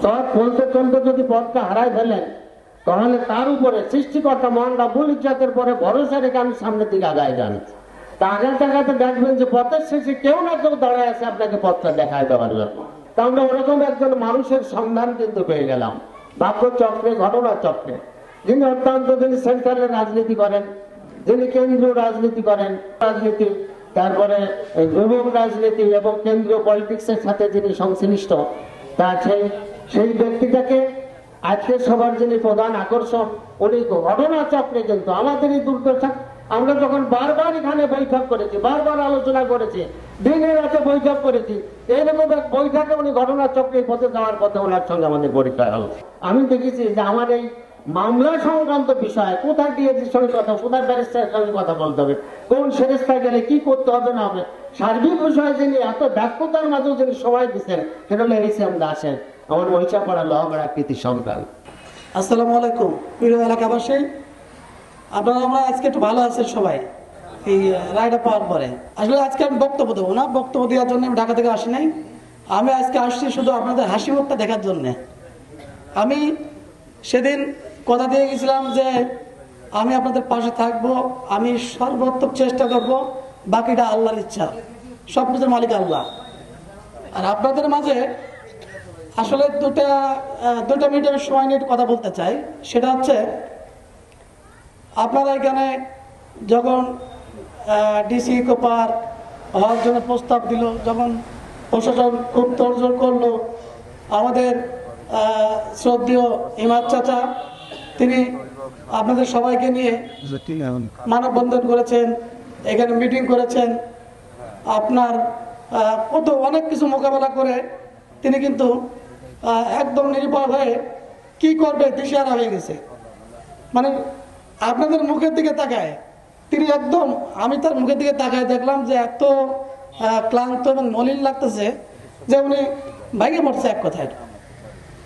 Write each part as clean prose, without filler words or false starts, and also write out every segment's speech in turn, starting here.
পথ চলতে চলতে যদি পথটা হারাই ফেলেন, তাহলে তার উপরে সৃষ্টিকর্তা মহান রব্বুল ইজ্জতের পরে ভরসা রেখে আমি সামনের দিকে আগায় যান। তা আগার জায়গাতে দেখবেন যে পথের শেষে কেউ না কেউ দাঁড়ায় আছে আপনাকে পথটা দেখায় দেওয়ার জন্য। তা আমরা ওরকম একজন মানুষের সন্ধান কিন্তু পেয়ে গেলাম ভাগ্য চক্রে, ঘটনা চক্রে, যিনি অত্যন্ত যিনি সেন্ট্রালের রাজনীতি করেন, যিনি কেন্দ্রীয় রাজনীতি করেন, রাজনীতি তারপরে যুবক রাজনীতি এবং কেন্দ্রীয় পলিটিক্সের সাথে যিনি সংশ্লিষ্ট, তা সেই ব্যক্তিটাকে আজকে সবার যিনি প্রধান আকর্ষণ, উনি ঘটনা চক্রে কিন্তু আমাদের এই দুর্দশা। আমরা যখন বারবার এখানে বৈঠক করেছি, বারবার আলোচনা করেছি, দিনে রাতে বৈঠক করেছি, এইরকম এক বৈঠকে উনি ঘটনা চক্রে পথে যাওয়ার পথে ওনার সঙ্গে আমাদের পরিচয় হল। আমি দেখেছি যে আমার এই মামলা সংক্রান্ত বিষয়, কোথায় ডিএসির সঙ্গে কথা, কোথায় ব্যারিস্টারের সঙ্গে কথা বলতে হবে, কোন সেরেস্তায় গেলে কি করতে হবে না হবে, সার্বিক বিষয়ে যিনি এত ব্যর্থতার মাঝেও যিনি সময় দিচ্ছেন, সেটা হলো এইচএম দাসের, আমার মহিষাপাড়া লোহাগড়া কৃতি সন্তান। আসসালামু আলাইকুম প্রিয় এলাকাবাসী, আপনারা আমরা আজকে একটু ভালো আছেন সবাই এই রায়টা পাওয়ার পরে। আসলে আজকে আমি বক্তব্য দেবো না, বক্তব্য দেওয়ার জন্য আমি ঢাকা থেকে আসি নাই। আমি আজকে আসছি শুধু আপনাদের হাসি মুখটা দেখার জন্যে। আমি সেদিন কথা দিয়ে গেছিলাম যে আমি আপনাদের পাশে থাকবো, আমি সর্বোত্তম চেষ্টা করব, বাকিটা আল্লাহর ইচ্ছা, সব কিছুর মালিক আল্লাহ। আর আপনাদের মাঝে আসলে দুটা মিনিটের সময় নিয়ে কথা বলতে চাই। সেটা হচ্ছে, আপনারা এখানে যখন ডিসি কোপার হওয়ার জন্য প্রস্তাব দিল, যখন প্রশাসন খুব তোড়জোড় করলো, আমাদের শ্রদ্ধেয় ইমাদ চাচা তিনি আপনাদের সবাইকে নিয়ে মানববন্ধন করেছেন, এখানে মিটিং করেছেন, আপনার কত অনেক কিছু মোকাবেলা করে তিনি কিন্তু একদম নির্ভর হয়ে কি করবে দিশেহারা হয়ে গেছে। মানে আপনাদের মুখের দিকে তাকায় তিনি একদম, আমি তার মুখের দিকে তাকায় দেখলাম যে এত ক্লান্ত এবং মলিন লাগতেছে যে উনি ভাইগে মরছে এক কথায়।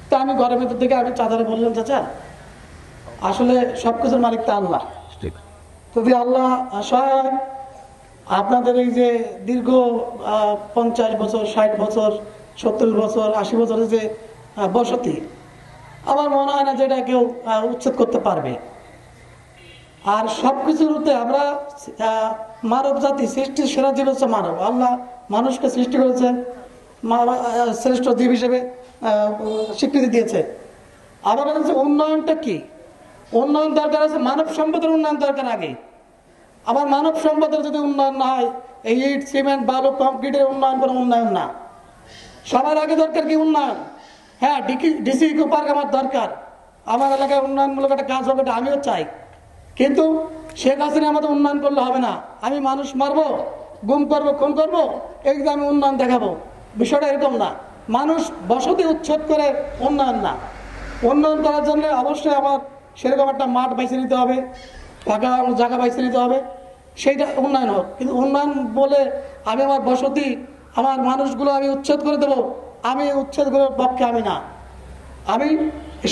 তা আমি ঘরের ভেতর থেকে আমি চাচারে বললাম, চাচা আসলে সবকিছুর মালিক তা আল্লাহ, যদি আল্লাহ সহায় আপনাদের এই যে দীর্ঘ 50 বছর 60 বছর 70 বছর 80 বছরের যে বসতি, আমার মনে হয় না যে এটা কেউ উচ্ছেদ করতে পারবে। আর সবকিছুর আমরা মানব জাতি সৃষ্টির সেরা জীব হচ্ছে মানব। আল্লাহ মানুষকে সৃষ্টি করেছেন, শ্রেষ্ঠ জীব হিসেবে স্বীকৃতি দিয়েছে। আবার হচ্ছে উন্নয়নটা কি, উন্নয়ন দরকার আছে, মানব সম্পদের উন্নয়ন দরকার আগে। আবার মানব সম্পদের যদি উন্নয়ন না হয়, এই ইট সিমেন্ট বালু কংক্রিটের উন্নয়ন কোনো উন্নয়ন না। সবার আগে দরকার কি উন্নয়ন। হ্যাঁ, ডিসি ইকো পার্ক আমার দরকার, আমার এলাকায় উন্নয়নমূলক একটা কাজ হবে, এটা আমিও চাই। কিন্তু শেখ হাসিনা আমাদের উন্নয়ন করলে হবে না। আমি মানুষ মারবো, গুম করবো, খুন করবো, এই যে আমি উন্নয়ন দেখাবো, বিষয়টা এরকম না। মানুষ বসতি উচ্ছেদ করে উন্নয়ন না। উন্নয়ন করার জন্য অবশ্যই আমার সেরকম একটা মাঠ বাইছে নিতে হবে, ফাঁকা জায়গা বাইছে নিতে হবে, সেইটা উন্নয়ন হোক। কিন্তু উন্নয়ন বলে আমি আমার বসতি, আমার মানুষগুলো আমি উচ্ছেদ করে দেবো, আমি উচ্ছেদ করার পক্ষে আমি না। আমি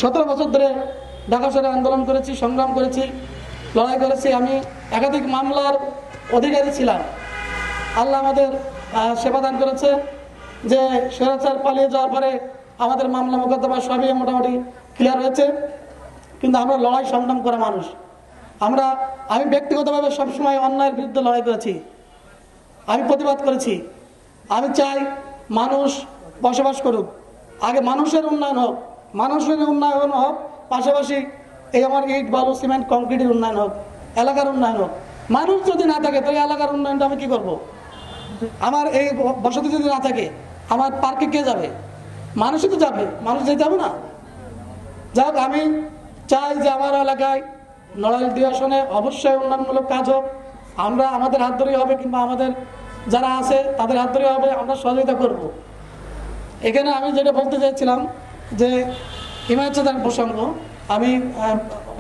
17 বছর ধরে ঢাকা শহরে আন্দোলন করেছি, সংগ্রাম করেছি, লড়াই করেছি। আমি একাধিক মামলার অধিকারী ছিলাম। আল্লাহ আমাদের সেবা দান করেছে যে স্বৈরাচার পালিয়ে যাওয়ার পরে আমাদের মামলা মোকদ্দমা সবই মোটামুটি ক্লিয়ার হয়েছে। কিন্তু আমরা লড়াই সংগ্রাম করা মানুষ। আমি ব্যক্তিগতভাবে সবসময় অন্যায়ের বিরুদ্ধে লড়াই করেছি, আমি প্রতিবাদ করেছি। আমি চাই মানুষ বসবাস করুক, আগে মানুষের উন্নয়ন হোক, মানুষের উন্নয়ন হোক, পাশাপাশি এই আমার ইট বালু সিমেন্ট কংক্রিটের উন্নয়ন হোক, এলাকার উন্নয়ন হোক। মানুষ যদি না থাকে তাহলে এলাকার উন্নয়নটা আমি কি করব? আমার এই বসতি যদি না থাকে আমার পার্কে কে যাবে? মানুষই তো যাবে, মানুষ যেতে হবে না। যাক, আমি চাই যে আমার এলাকায় নড়াইল 2 আসনে অবশ্যই উন্নয়নমূলক কাজ হোক। আমরা আমাদের হাত ধরেই হবে, কিংবা আমাদের যারা আছে তাদের হাত ধরেই হবে, আমরা সহযোগিতা করব। এখানে আমি যেটা বলতে চাইছিলাম যে ইমাদ চাচার প্রসঙ্গ, আমি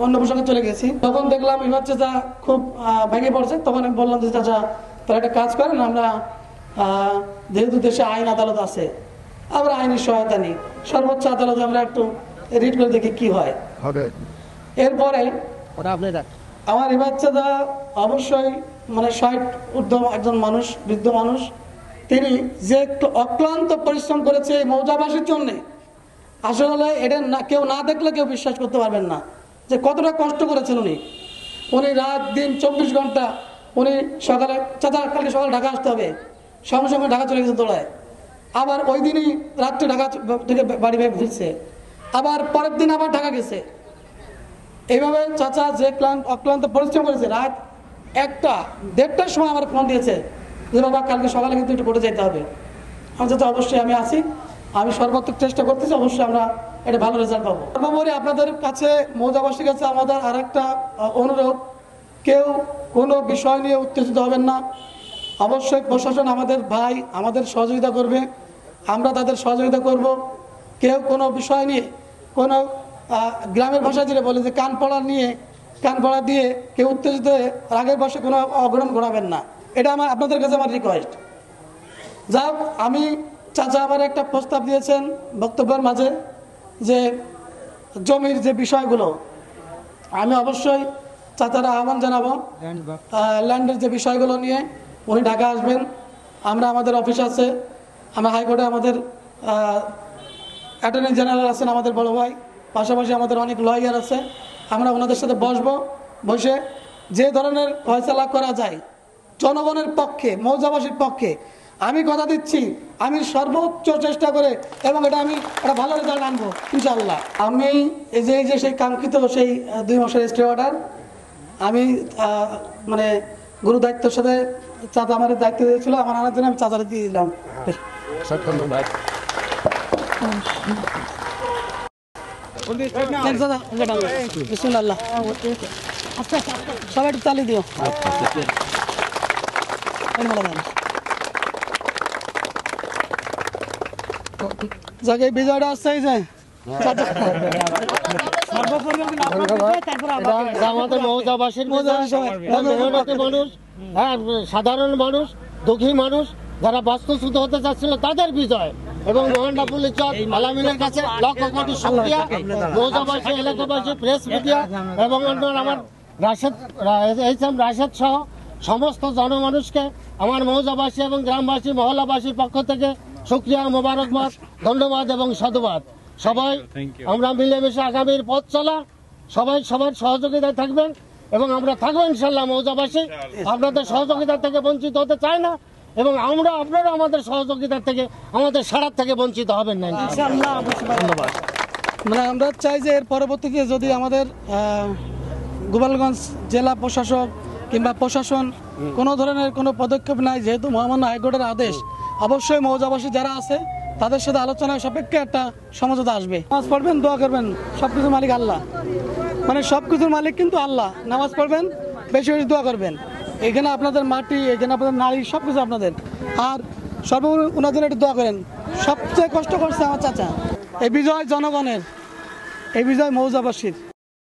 অন্য প্রসঙ্গে চলে গেছি। তখন দেখলাম ইমাদ চাচা খুব ভেঙে পড়ছে। তখন আমি বললাম যে চাচা তারা একটা কাজ করেন, আমরা যেহেতু দেশে আইন আদালত আছে, আমরা আইনি সহায়তা নিই, সর্বোচ্চ আদালতে আমরা একটু রিট করে দেখি কি হয়। এরপরে আমার ইমাদ চাচা অবশ্যই মানে 60 ঊর্ধ্ব একজন মানুষ, বৃদ্ধ মানুষ, তিনি যে একটু অক্লান্ত পরিশ্রম করেছে এই মৌজাবাসীর জন্য। আসলে এটা না, কেউ না দেখলে কেউ বিশ্বাস করতে পারবেন না যে কতটা কষ্ট করেছেন উনি। উনি রাত দিন 24 ঘন্টা, উনি সকালে চাচা কালকে সকালে ঢাকা আসতে হবে, সঙ্গে সঙ্গে ঢাকা চলে গেছে দৌড়ায়, আবার ওই দিনই রাত্রে ঢাকা থেকে বাড়ি বাইরে ফিরছে, আবার পরের দিন আবার ঢাকা গেছে। এইভাবে চাচা যে অক্লান্ত পরিশ্রম করেছে, রাত 1টা-1:30টার সময় আমার ফোন দিয়েছে যে বাবা কালকে সকালে কিন্তু একটু করে যেতে হবে। আমি চাচা অবশ্যই আমি আছি, আমি সর্বাত্মক চেষ্টা করতেছি, অবশ্যই আমরা এটা ভালো রেজাল্ট পাবো। সর্বোপরি আপনাদের কাছে, মৌজাবাসীর কাছে আমাদের আর একটা অনুরোধ, কেউ কোনো বিষয় নিয়ে উত্তেজিত হবেন না। অবশ্যই প্রশাসন আমাদের ভাই, আমাদের সহযোগিতা করবে, আমরা তাদের সহযোগিতা করব। কেউ কোনো বিষয় নিয়ে, কোনো গ্রামের ভাষায় যেটা বলে যে কান পড়া দিয়ে কেউ উত্তেজিত হয়ে রাগের বশে কোনো অঘটন ঘটাবেন না, এটা আপনাদের কাছে আমার রিকোয়েস্ট। যাক, আমি চাচা আমার একটা প্রস্তাব দিয়েছেন বক্তব্যের মাঝে যে জমির যে বিষয়গুলো, আমি অবশ্যই চাচারা আহ্বান জানাবো ল্যান্ডের যে বিষয়গুলো নিয়ে উনি ঢাকা আসবেন। আমরা আমাদের অফিস আছে, আমরা হাইকোর্টে আমাদের অ্যাটর্নি জেনারেল আছেন আমাদের বড় ভাই, পাশাপাশি আমাদের অনেক লয়ার আছে। আমরা ওনাদের সাথে বসে যে ধরনের ফয়সালা করা যায় জনগণের পক্ষে, মৌজাবাসীর পক্ষে, আমি কথা দিচ্ছি আমি সর্বোচ্চ চেষ্টা করে এবং আমি একটা ভালো রেজাল্ট আনবো ইনশাআল্লাহ। আমি এই যে সেই কাঙ্ক্ষিত সেই 2 মাসের স্টে অর্ডার আমি মানে গুরু দায়িত্বের সাথে চাচা আমার দায়িত্ব দিয়েছিল, আমার আনার জন্য আমি চাচারে দিয়ে দিলাম। সবাই একটু তালি দিও। যাকে বিজয়টা আসছে আমাদের মৌজাবাসীর মানুষ, হ্যাঁ, সাধারণ মানুষ, দুঃখী মানুষ যারা বাস্তুচ্যুত হতে চাচ্ছিল তাদের বিজয়, এবং মহানডা পুলিশ আলামিনের কাছে লক্ষ কোটি শুকরিয়া। মৌজাবাসী, এলাকাবাসী, প্রেস মিডিয়া এবং অন্যান্য আমার রাশেদ সহ সমস্ত জনমানুষকে আমার মৌজাবাসী এবং গ্রামবাসী, মহল্লাবাসীর পক্ষ থেকে শুকরিয়া, মোবারকবাদ, ধন্যবাদ এবং সাধুবাদ। সবাই আমরা মিলেমিশে আগামীর পথ চলা, সবাই সবার সহযোগিতায় থাকবেন এবং আমরা থাকবো ইনশাল্লাহ। মৌজাবাসী আপনাদের সহযোগিতা থেকে বঞ্চিত হতে চায় না এবং আপনারা আমাদের সহযোগিতার থেকে, আমাদের সাড়ার থেকে বঞ্চিত হবেন না ইনশাআল্লাহ। ধন্যবাদ। মানে আমরা চাই যে এর পরবর্তীতে যদি আমাদের গোপালগঞ্জ জেলা প্রশাসক কিংবা প্রশাসন কোনো ধরনের কোনো পদক্ষেপ নাই, যেহেতু মহামান্য হাইকোর্টের আদেশ, অবশ্যই মৌজাবাসী যারা আছে তাদের সাথে আলোচনায় সাপেক্ষে একটা সমঝোতা আসবে। নামাজ পড়বেন, দোয়া করবেন, সবকিছুর মালিক আল্লাহ, মানে সবকিছুর মালিক কিন্তু আল্লাহ। নামাজ পড়বেন, বেশি বেশি দোয়া করবেন। এখানে আপনাদের মাটি, এখানে আপনাদের নারী, সবকিছু আপনাদের। আর সর্বোপরি ওনাদের একটু দোয়া করেন। সবচেয়ে কষ্ট করছে আমার চাচা। এই বিজয় জনগণের, এই বিজয় মৌজাবাসীর।